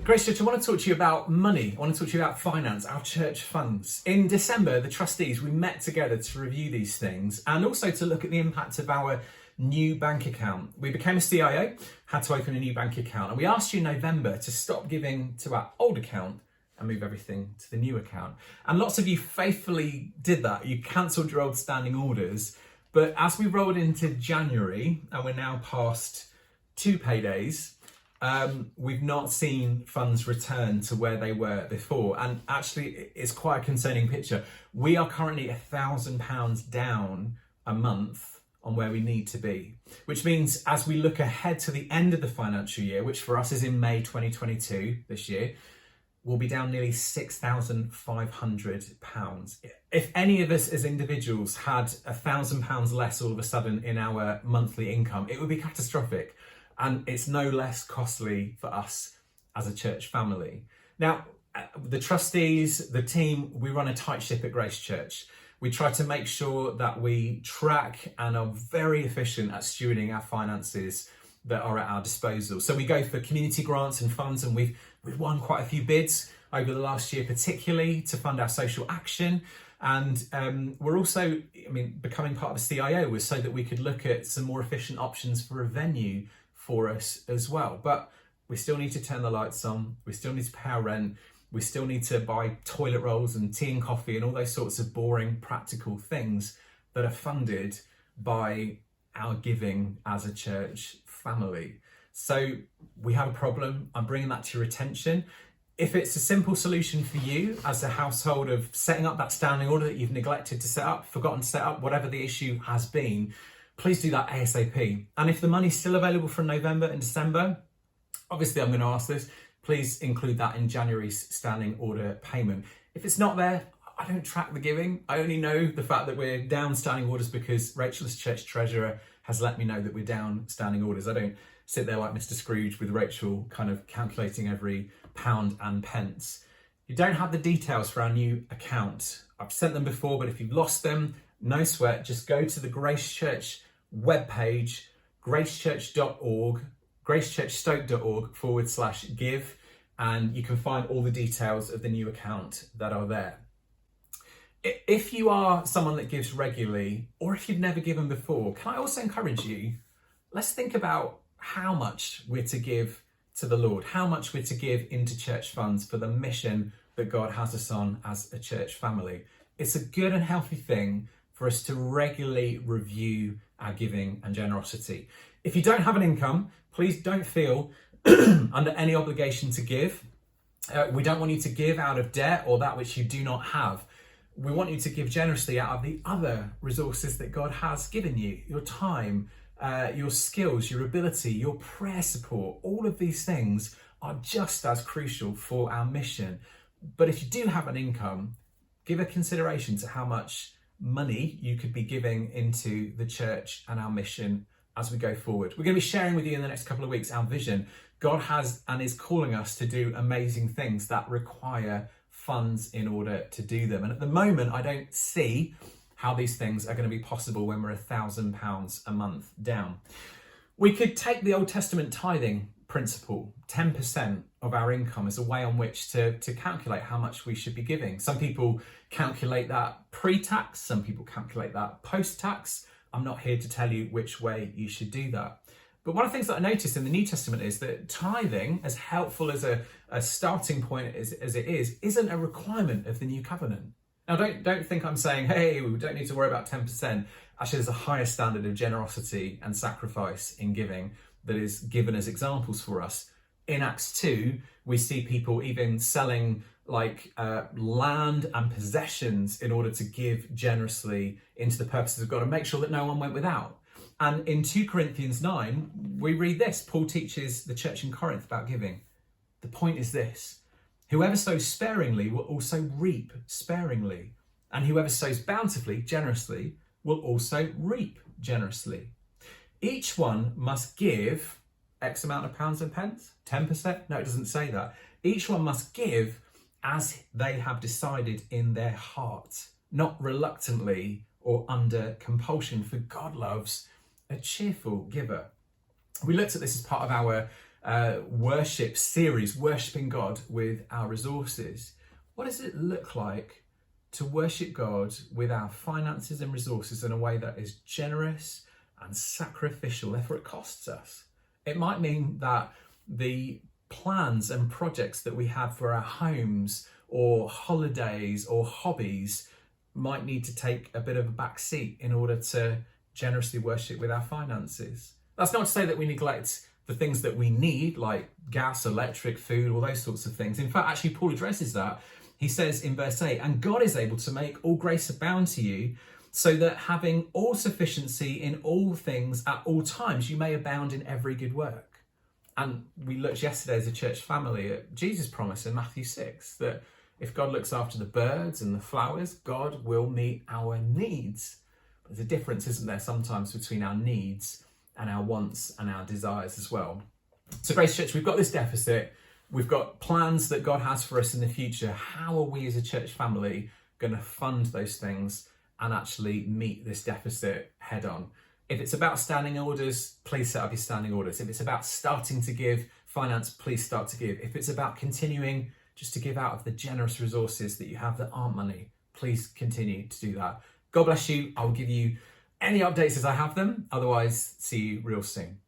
Grace Church, I want to talk to you about money. I want to talk to you about finance, our church funds. In December, the trustees, we met together to review these things and also to look at the impact of our new bank account. We became a CIO, had to open a new bank account, and we asked you in November to stop giving to our old account and move everything to the new account. And lots of you faithfully did that. You cancelled your old standing orders. But as we rolled into January, and we're now past 2 paydays, we've not seen funds return to where they were before. And actually, it's quite a concerning picture. We are currently £1,000 down a month on where we need to be, which means as we look ahead to the end of the financial year, which for us is in May 2022 this year, we'll be down nearly £6,500. If any of us as individuals had £1,000 less all of a sudden in our monthly income, it would be catastrophic. And it's no less costly for us as a church family. Now, the trustees, the team, we run a tight ship at Grace Church. We try to make sure that we track and are very efficient at stewarding our finances that are at our disposal. So we go for community grants and funds, and we've won quite a few bids over the last year, particularly to fund our social action. And we're also, becoming part of the CIO was so that we could look at some more efficient options for a venue for us as well. But we still need to turn the lights on. We still need to pay our rent. We still need to buy toilet rolls and tea and coffee and all those sorts of boring, practical things that are funded by our giving as a church family. So we have a problem. I'm bringing that to your attention. If it's a simple solution for you as a household of setting up that standing order that you've neglected to set up, forgotten to set up, whatever the issue has been, please do that ASAP. And if the money's still available from November and December, obviously I'm going to ask this, please include that in January's standing order payment. If it's not there, I don't track the giving. I only know the fact that we're down standing orders because Rachel as church treasurer has let me know that we're down standing orders. I don't sit there like Mr. Scrooge with Rachel kind of calculating every pound and pence. You don't have the details for our new account. I've sent them before, but if you've lost them, no sweat, just go to the Grace Church webpage, gracechurch.org, gracechurchstoke.org/give, and you can find all the details of the new account that are there. If you are someone that gives regularly, or if you've never given before, can I also encourage you, let's think about how much we're to give to the Lord, how much we're to give into church funds for the mission that God has us on as a church family. It's a good and healthy thing for us to regularly review our giving and generosity. If you don't have an income, please don't feel under any obligation to give. We don't want you to give out of debt or that which you do not have. We want you to give generously out of the other resources that God has given you, your time, your skills, your ability, your prayer support. All of these things are just as crucial for our mission. But if you do have an income, give a consideration to how much money you could be giving into the church and our mission as we go forward. We're going to be sharing with you in the next couple of weeks our vision. God has and is calling us to do amazing things that require funds in order to do them. And at the moment, I don't see how these things are going to be possible when we're £1,000 a month down. We could take the Old Testament tithing principle, 10% of our income, as a way on which to calculate how much we should be giving. Some people calculate that pre-tax, some people calculate that post-tax. I'm not here to tell you which way you should do that. But one of the things that I noticed in the New Testament is that tithing, as helpful as a starting point as it is, isn't a requirement of the New Covenant. Now, don't think I'm saying, hey, we don't need to worry about 10%. Actually, there's a higher standard of generosity and sacrifice in giving that is given as examples for us. In Acts 2, we see people even selling land and possessions in order to give generously into the purposes of God and make sure that no one went without. And in 2 Corinthians 9, we read this. Paul teaches the church in Corinth about giving. The point is this: whoever sows sparingly will also reap sparingly, and whoever sows bountifully, generously, will also reap generously. Each one must give X amount of pounds and pence, 10%? No, it doesn't say that. Each one must give as they have decided in their heart, not reluctantly or under compulsion, for God loves a cheerful giver. We looked at this as part of our worship series, Worshipping God with Our Resources. What does it look like to worship God with our finances and resources in a way that is generous and sacrificial? Therefore, it costs us. It might mean that the plans and projects that we have for our homes or holidays or hobbies might need to take a bit of a back seat in order to generously worship with our finances. That's not to say that we neglect the things that we need, like gas, electric, food, all those sorts of things. In fact, actually, Paul addresses that. He says in verse 8, and God is able to make all grace abound to you, so that having all sufficiency in all things at all times, you may abound in every good work. And we looked yesterday as a church family at Jesus' promise in Matthew 6, that if God looks after the birds and the flowers, God will meet our needs. There's a difference, isn't there, sometimes between our needs and our wants and our desires as well. So Grace Church, we've got this deficit. We've got plans that God has for us in the future. How are we as a church family going to fund those things and actually meet this deficit head on? If it's about standing orders, please set up your standing orders. If it's about starting to give finance, please start to give. If it's about continuing just to give out of the generous resources that you have that aren't money, please continue to do that. God bless you. I'll give you any updates as I have them. Otherwise, see you real soon.